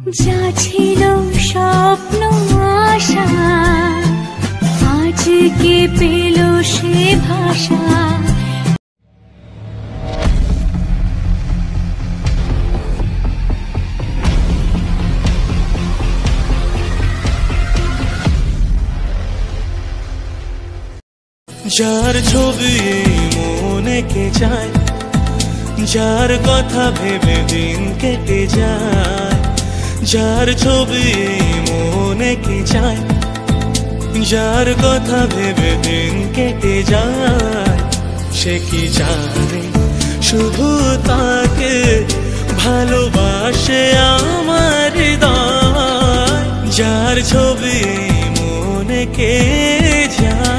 যা ছিল স্বপ্ন আশা আজকে পেল সে ভাষা। যার ছবি মনে কে যায়, যার কথা ভেবে দিন কেটে যায়, যার ছবি মনে কে যায়, যার কথা ভেবে দিন কেটে যায়, সে কি জানে শুধু তাকে ভালোবাসে আমার হৃদয়। যার ছবি মনে কে যায়।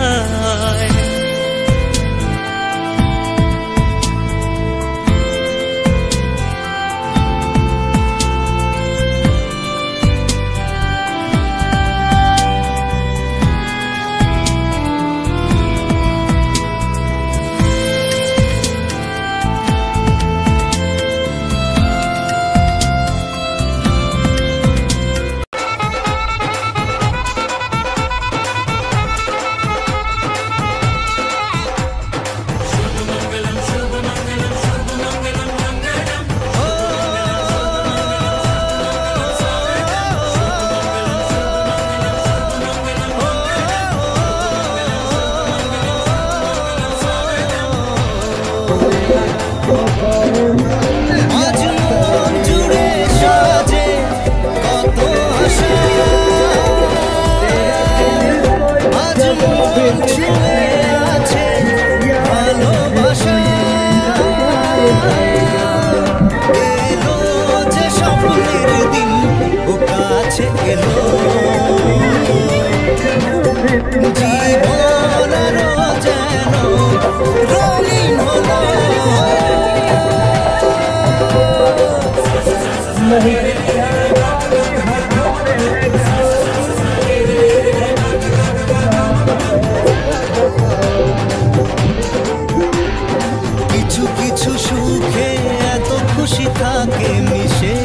কিছু কিছু সুখে এত খুশি থাকে মিশে,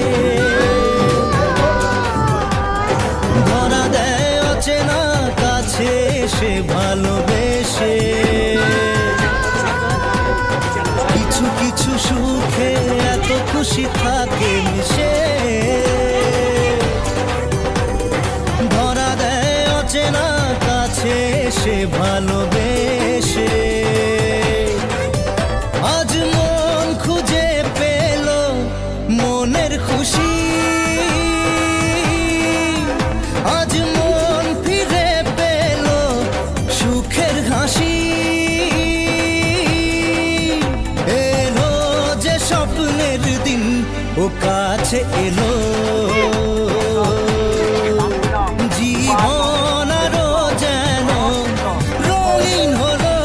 ধরা দেয় অচেনা কাছে সে ভালোবেসে। কিছু কিছু সুখে এত খুশি থাকে মিশে, ধরা দেয় অচেনা কাছে সে ভালোবেসে। আজ মন খুঁজে পেল মনের খুশি, আজ মন ফিরে পেল সুখের হাসি। এলো যে স্বপ্নের দিন ও কাছে এলো, জীবন আরো যেন রঙিন হলো।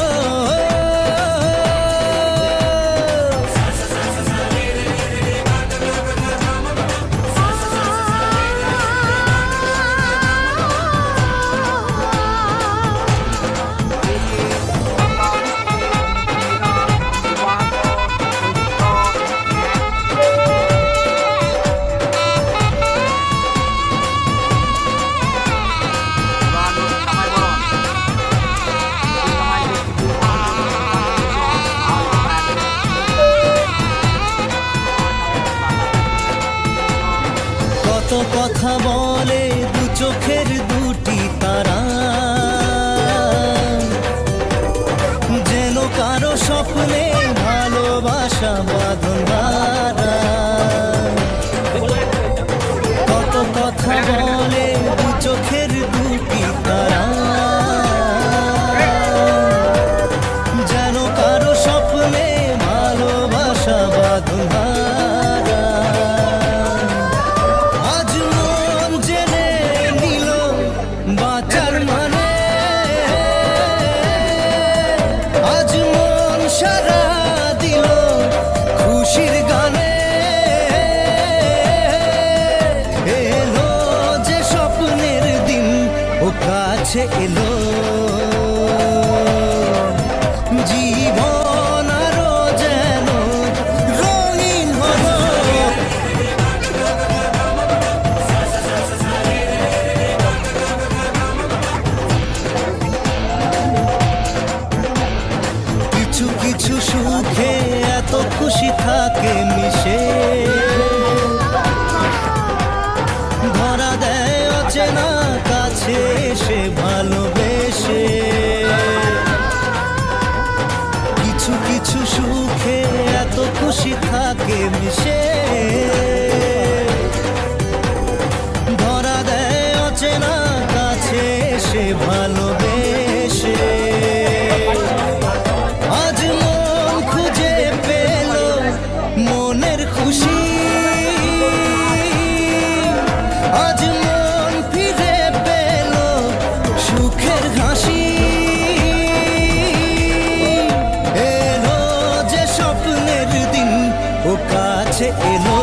কত কথা বলে দু চোখের দুটি তারা, যেন কারো স্বপ্নে ভালোবাসা বাঁধন ধরা। কত কথা বলে দু চোখের দুটি তারা, যেন কারো স্বপ্নে ভালোবাসা বাঁধন ধরা। আজ মন জেনে নিল বাঁচার মানে, আজ মন সারা দিল খুশির গানে। এলো যে স্বপ্নের দিন ও কাছে এলো, জীবন আরো যেন রঙিন হলো। ভালোবেসে আজ মন খুঁজে পেল মনের খুশি আজ মন ফিরে পেল সুখের হাসি এলো যে স্বপ্নের দিন ও কাছে এলো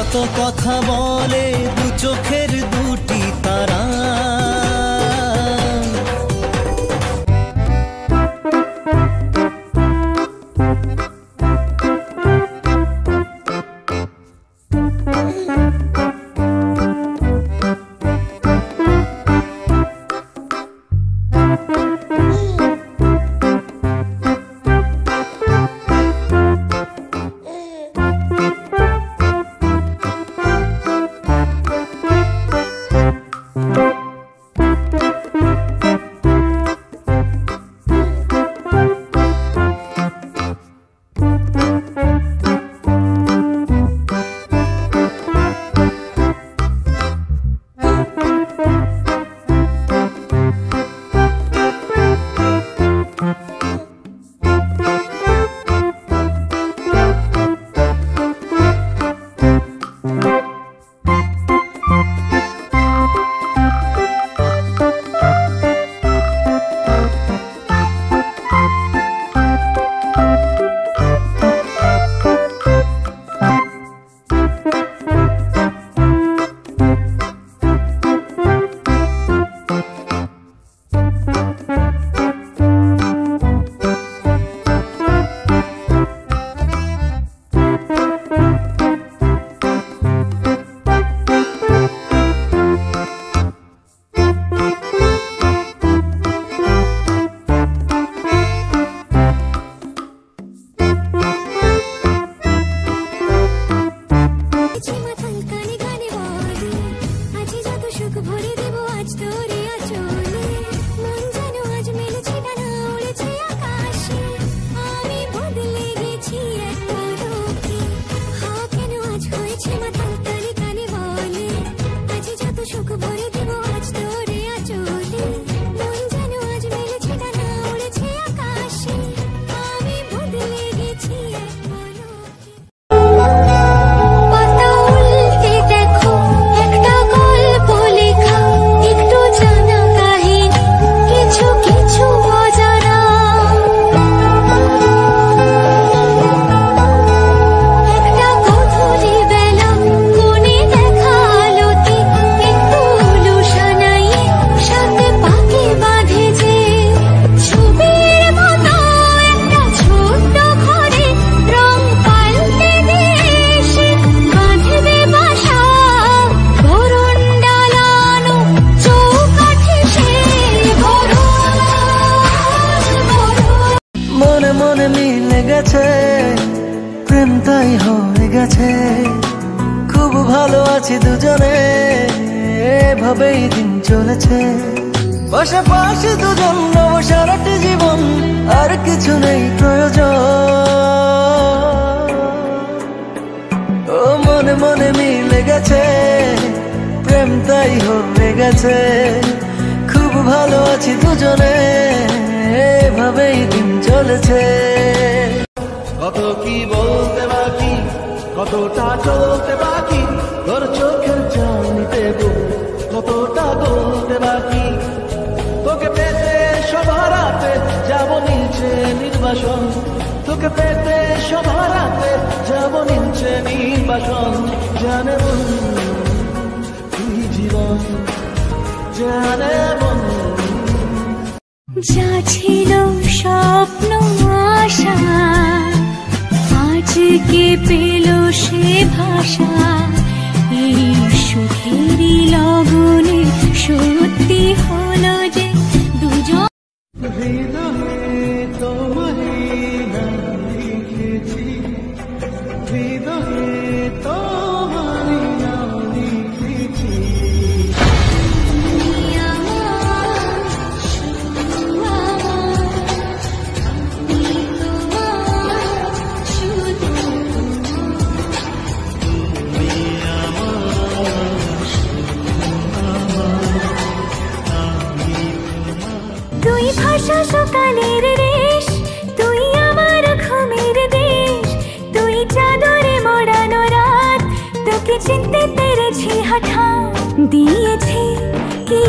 কত কথা বলে দু চোখের দুটি তারা প্রেম তাই হয়ে গেছে খুব ভালো আছি দুজনে এভাবেই দিন চলেছে পাশাপাশি দুজন নব সারাটি জীবন আর কিছু নেই প্রয়োজন ও মনে মনে মিলে গেছে প্রেম তাই হয়ে গেছে খুব ভালো আছি দুজনে এভাবেই দিন চলেছে কত কি বলতে বাকি কতটা চলতে বাকি তোর চোখের চাউনিতে কতটা বলতে বাকি তোকে পেতে সবার রাতে যাব নিচে নির্বাসন তোকে পেতে সবার রাতে যাব নিচে নির্বাসন জানে তুই জীবন জানে যা ছিল স্বপ্ন আশা আজকে পেল সে ভাষা। এই সুখেরই লগনে সত্যি হলো যে দুজন। হৃদয়ে তোমায় নাম লিখেছি, হৃদয়ে তোমায় নাম লিখেছি। তুই ভাষা সকালের রেশ, তুই আমার ঘুমের দেশ, তুই চাদরে মোড়ানো রাত, তোকে চিনতে পেরেছি হঠাৎ, দিয়েছি কি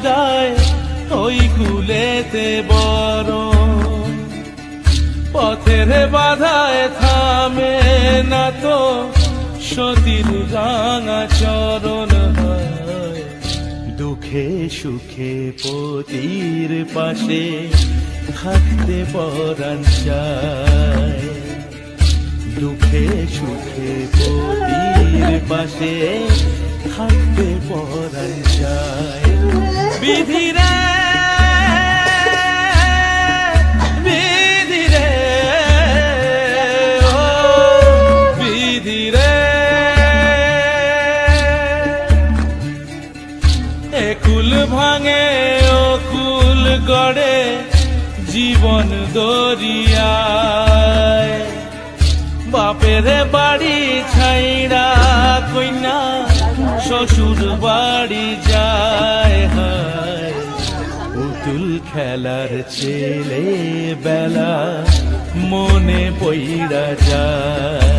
যায় ওই কুলেতে বড়, পথের বাধায় থামে না তো সতীর রাঙা চরণ। দুঃখে সুখে পতির পাশে থাকতে পরাণ চায়, দুঃখে সুখে পতির পাশে থাকতে পরাণ চায়। বিধিরে বিধিরে ও বিধিরে, একুল ভাঙে ও কুল গড়ে জীবন দরিয়ায়। বাপের বাড়ি ছাইড়া কইনা শ্বশুর বাড়ি যায়, হায় পুতুল খেলার ছেলে বেলা মনে পইড়া যায়।